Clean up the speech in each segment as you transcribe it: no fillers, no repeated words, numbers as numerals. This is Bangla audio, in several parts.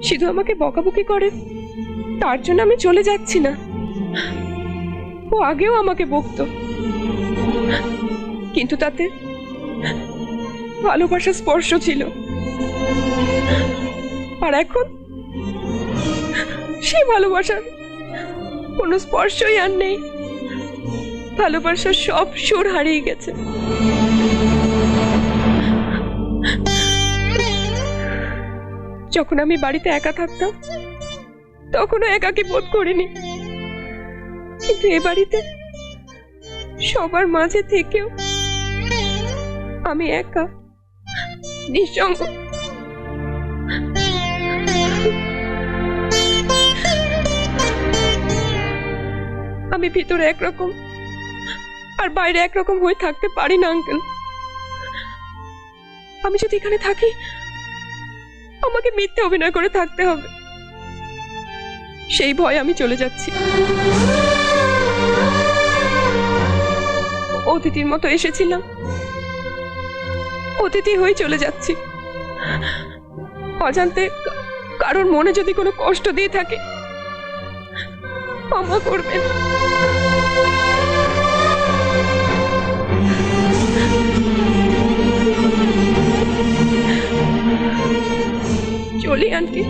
শুধু আমাকে বকাবকি করে, তার জন্য আমি চলে যাচ্ছি না। ও আগেও আমাকে বকতো, কিন্তু তাতে ভালোবাসার স্পর্শ ছিল। আর এখন সেই ভালোবাসার কোনো স্পর্শই আর নেই। ভালোবাসার সব সুর হারিয়ে গেছে। যখন আমি বাড়িতে একা থাকতাম তখনও একাকী বোধ করিনি, কিন্তু এ বাড়িতে সবার মাঝে থেকেও আমি একা, নিঃসঙ্গ। আমি ভিতরে একরকম আর বাইরে একরকম হয়ে থাকতে পারি না আঙ্কেল। আমি যদি এখানে থাকি আমাকে মিথ্যে অভিনয় করে থাকতে হবে, সেই ভয় আমি চলে যাচ্ছি। অতিথির মতো এসেছিলাম, অতিথি হয়ে চলে যাচ্ছি। অজান্তে কারোর মনে যদি কোনো কষ্ট দিয়ে থাকে ক্ষমা করবেন। চলি আন্টি।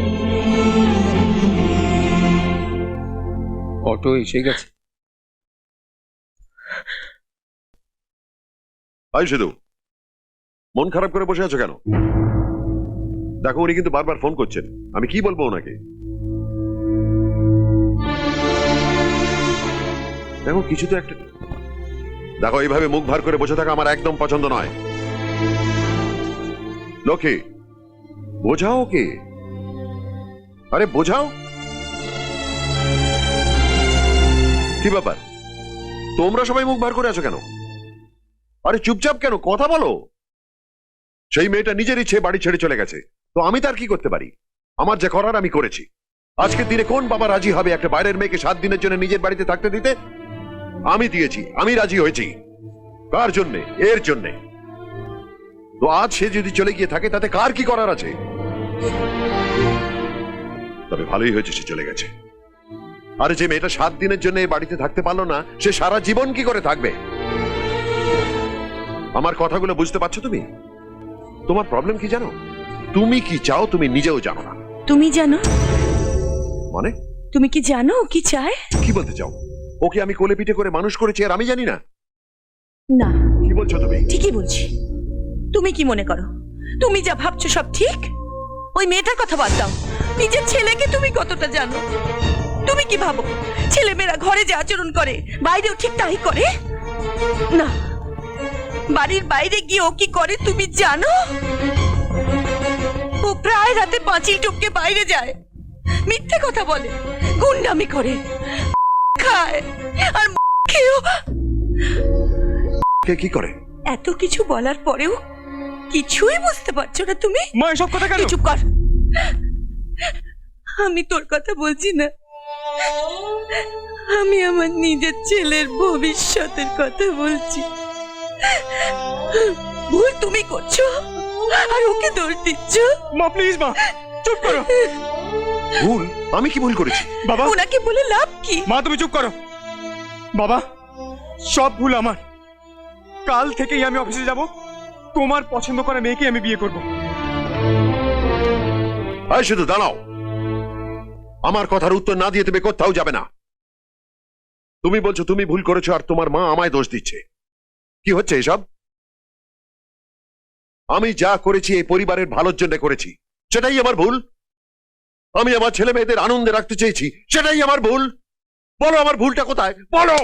অটো এসে গেছে। সিধু, মন খারাপ করে বসে আছো কেন? দেখো, উনি কিন্তু বারবার ফোন করছেন। আমি কি বলবো ওনাকে? দেখো, কিছু তো একটা। দেখো, এইভাবে মুখ ভার করে বসে থাকা আমার একদম পছন্দ নয়। লক্ষ্মী, বোঝাও কে? আরে বোঝাও। কি ব্যাপার, তোমরা সবাই মুখ ভার করে আছো কেন? আরে চুপচাপ কেন, কথা বলো। সেই মেয়েটা নিজের ইচ্ছে বাড়ি ছেড়ে চলে গেছে, তো আমি তার কি করতে পারি? আমার যে করার আমি করেছি। আজকের দিনে কোন বাবা রাজি হবে একটা বাইরের মেয়েকে 7 দিনের জন্য নিজের বাড়িতে থাকতে দিতে? আমি দিয়েছি, আমি রাজি হয়েছি। কার জন্যে? এর জন্যে। তো আজ সে যদি চলে গিয়ে থাকে তাতে কার কি করার আছে? তবে ভালোই হয়েছে সে চলে গেছে। আরে যে মেয়েটা 7 দিনের জন্য এই বাড়িতে থাকতে পারলো না, সে সারা জীবন কি করে থাকবে? আমার কথাগুলো বুঝতে পারছো তুমি? তোমার প্রবলেম কি জানো? তুমি কি চাও তুমি নিজেও জানো না। তুমি জানো? মানে? তুমি কি জানো ও কি চায়? কি বলতে চাও? ওকে আমি কোলে পিঠে করে মানুষ করেছি আর আমি জানি না? না। কি বলছো তুমি? ঠিকই বলছি। তুমি কি মনে করো তুমি যা ভাবছো সব ঠিক? ওই মেয়েটার কথা বাদ দাও, নিজের ছেলেকে তুমি কতটা জানো? তুমি কি ভাবো ছেলেমেয়েরা ঘরে যে আচরণ করে বাইরেও ঠিক তাই করে? না, বাড়ির বাইরে গিয়ে ও কি করে তুমি জানো? ও প্রায় রাতে পাঁচিল টপকে বাইরে যায়, মিথ্যে কথা বলে, গুন্ডামি করে, খায়, আর খেয়েও। কে কি করে? এত কিছু বলার পরেও কিছুই বুঝতে পারছো না তুমি? মা, এসব কথা কেন? চুপ কর। আমি তোর কথা বলছি না, আমি আমার নিজের ছেলের ভবিষ্যতের কথা বলছি। ভুল তুমি করছো আর ওকে দোষ দিচ্ছ। মা প্লিজ, মা চুপ করো। ভুল? আমি কি ভুল করেছি? বাবা, ওনাকে বলে লাভ কি? মা তুমি চুপ করো। বাবা, সব ভুল আমার। কাল থেকেই আমি অফিসে যাব, তোমার পছন্দ করা মেয়েকে আমি বিয়ে করব। শুধু দাঁড়াও, আমার কথার উত্তর না দিয়ে তুমি কোথাও যাবে না। তুমি বলছো তুমি ভুল করেছো আর তোমার মা আমায় দোষ দিচ্ছে। কি হচ্ছে এসব? আমি যা করেছি এই পরিবারের ভালোর জন্য করেছি, সেটাই আমার ভুল। আমি আমার ছেলে মেয়েদের আনন্দে রাখতে চেয়েছি, সেটাই আমার ভুল। বলো আমার ভুলটা কোথায়, বলো।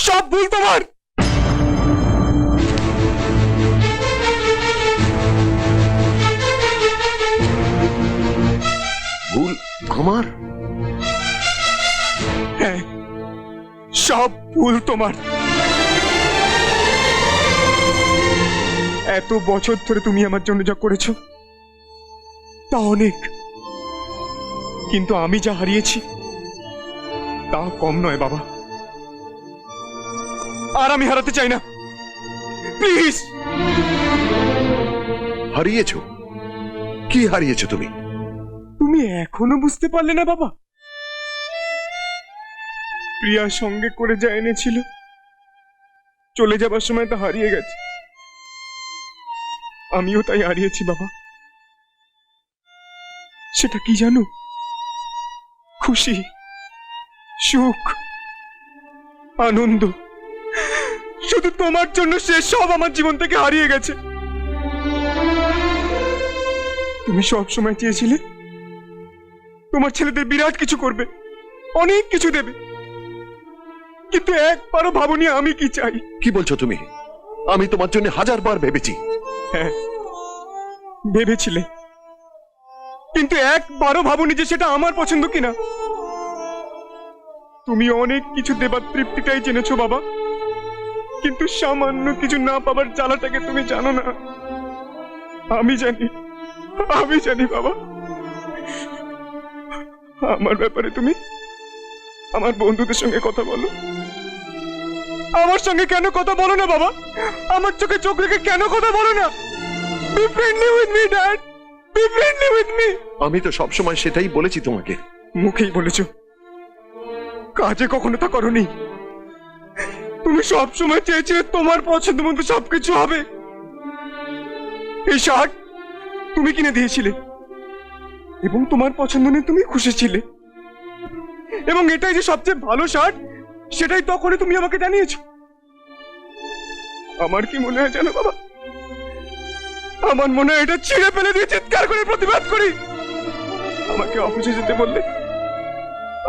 সব ভুল তোমার। ভুল আমার? হ্যাঁ, সব ভুল তোমার। এত বছর ধরে তুমি আমার জন্য যা করেছো তা অনেক, কিন্তু আমি যা হারিয়েছি তা কম নয় বাবা। আর আমি হারাতে চাই না, প্লিজ। হারিয়েছো? কি হারিয়েছো তুমি? তুমি তুমি এখনো বুঝতে পারলে না বাবা? প্রিয়া সঙ্গে করে যা এনেছিল, চলে যাবার সময় তা হারিয়ে গেছে। আমিও তাই হারিয়েছি বাবা। সেটা কি জানো? খুশি, সুখ, আনন্দ। শুধু তোমার জন্য সে সব আমার জীবন থেকে হারিয়ে গেছে। তুমি সব সময় চেয়েছিলে তোমার ছেলেদের বিরাট কিছু করবে, অনেক কিছু দেবে, কিন্তু একবারও ভাবনি আমি কি চাই। কি বলছো তুমি? আমি তোমার জন্য 1000বার ভেবেছি। হ্যাঁ, ভেবেছিলে, কিন্তু একবারও ভাবনি যে সেটা আমার পছন্দ কিনা। তুমি অনেক কিছু দেবার তৃপ্তিটাই জেনেছো বাবা, কিন্তু সামান্য কিছু না পাবার জ্বালাটাকে তুমি জানো না। আমি জানি, আমি জানি বাবা। আমার ব্যাপারে তুমি আমার বন্ধুদের সঙ্গে কথা বলো, আমার সঙ্গে কেন কথা বলো না বাবা? আমার চোখে চোখ রেখে কেন কথা বলো না? Be friendly with me, Dad. Be friendly with me. আমি তো সবসময় সেটাই বলেছি তোমাকে। মুখেই বলেছো, কাজে কখনো তা করনি। তুমি সব সময় চেয়েছিলে তোমার পছন্দ মতো সবকিছু হবে। এই শার্ট তুমি কিনে দিয়েছিলে এবং তোমার পছন্দ নিয়ে তুমি খুশি ছিলে, এবং এটাই যে সবচেয়ে ভালো শার্ট সেটাই তখনই তুমি আমাকে জানিয়েছো। আমার কি মনে হয় জানো বাবা? আমার মনে হয় এটা ছিঁড়ে ফেলে দিয়ে চিৎকার করে প্রতিবাদ করি। আমাকে অফিসে যেতে বললে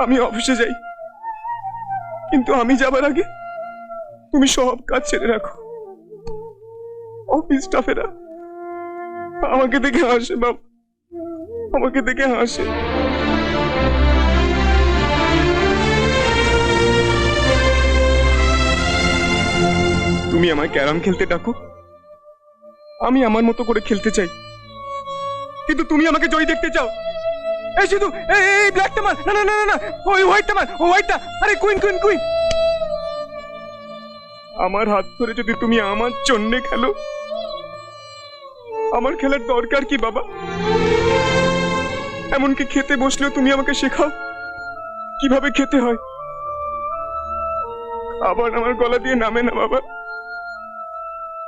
আমি অফিসে যাই, কিন্তু আমি যাবার আগে তুমি সব কাজ ছেড়ে রাখো। অফিস স্টাফেরা আমাকে দেখে হাসে বাবা, আমাকে দেখে হাসে। তুমি আমায় ক্যারাম খেলতে ডাকো, আমি আমার মতো করে খেলতে চাই, কিন্তু তুমি আমাকে জয় দেখতে চাও। এই শুধু এই ব্ল্যাকটা মার, না না না না, ওই হোয়াইটটা মার, ও হোয়াইটটা, আরে কুইন কুইন কুইন। আমার হাত ধরে যদি তুমি আমার জন্য খেলো, আমার খেলার দরকার কি বাবা? এমনকি খেতে বসলেও তুমি আমাকে শেখাও কিভাবে খেতে হয়। খাবার আমার গলা দিয়ে নামে না বাবা,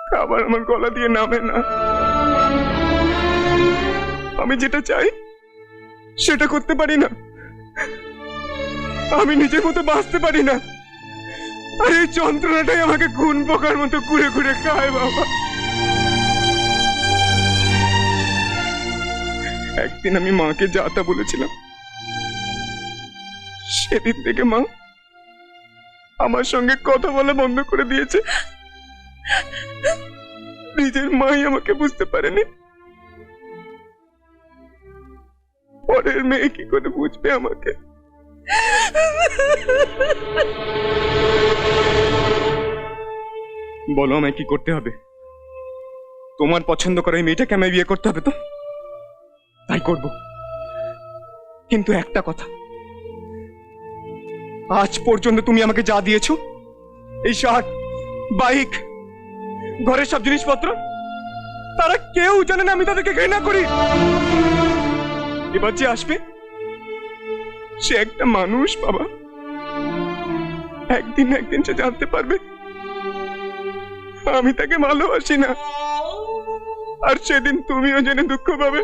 খাবার আমার গলা দিয়ে নামে না। আমি যেটা চাই সেটা করতে পারি না, আমি নিজের মতো বাঁচতে পারি না, আর এই যন্ত্রণাটাই আমাকে খুন পোকার মতো ঘুরে ঘুরে খায় বাবা। একদিন আমি মাকে যা তা বলেছিলাম, সেদিন থেকে মা আমার সঙ্গে কথা বলা বন্ধ করে দিয়েছে। নিজের মাই আমাকে বুঝতে পারেনি, পরের মেয়ে কি করে বুঝবে আমাকে? বলো আমায় কি করতে হবে? তোমার পছন্দ করা এই মেয়েটাকে আমায় বিয়ে করতে হবে তো তাই করব, কিন্তু একটা কথা, আজ পর্যন্ত তুমি আমাকে যা দিয়েছো, এই শার্ট, বাইক, ঘরের সব জিনিসপত্র, তারা কেউ জানে না আমি তাদেরকে ঘৃণা করি। এবার যে আসবে সে একটা মানুষ বাবা, একদিন না একদিন সে জানতে পারবে আমি তাকে ভালোবাসি না, আর সেদিন তুমিও জেনে দুঃখ পাবে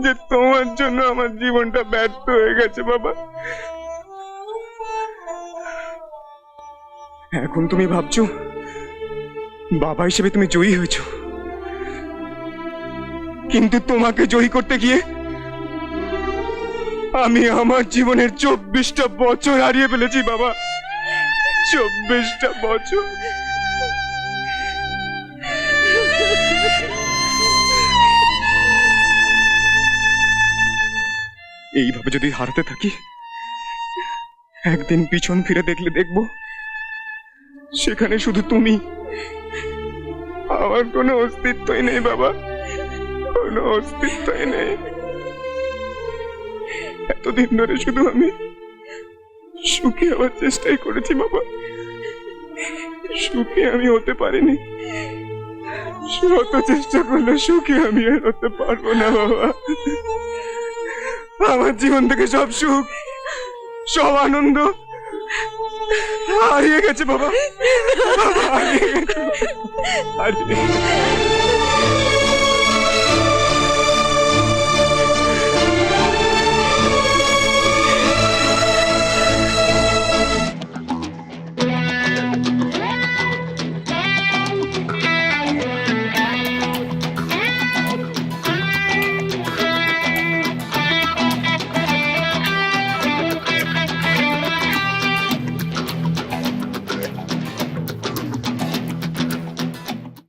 যে তোমার জন্য আমার জীবনটা ব্যর্থ হয়ে গেছে বাবা। এখন তুমি ভাবছো বাবা হিসেবে তুমি জয়ী হয়েছো, কিন্তু তোমাকে জয়ী করতে গিয়ে আমি আমার জীবনের 24টা বছর হারিয়ে ফেলেছি বাবা, 24টা বছর। এইভাবে যদি হারাতে থাকি, একদিন পিছন ফিরে দেখলে দেখব সেখানে শুধু তুমি, আমার কোনো অস্তিত্বই নেই বাবা, কোনো অস্তিত্বই নেই। এতদিন ধরে শুধু আমি সুখী হওয়ার চেষ্টাই করেছি বাবা, সুখী আমি হতে পারিনি। শত চেষ্টা করলে সুখী আমি আর হতে পারবো না বাবা। আমার জীবন থেকে সব সুখ, সব আনন্দ হারিয়ে গেছে বাবা, হারিয়ে গেছে, হারিয়ে গেছে।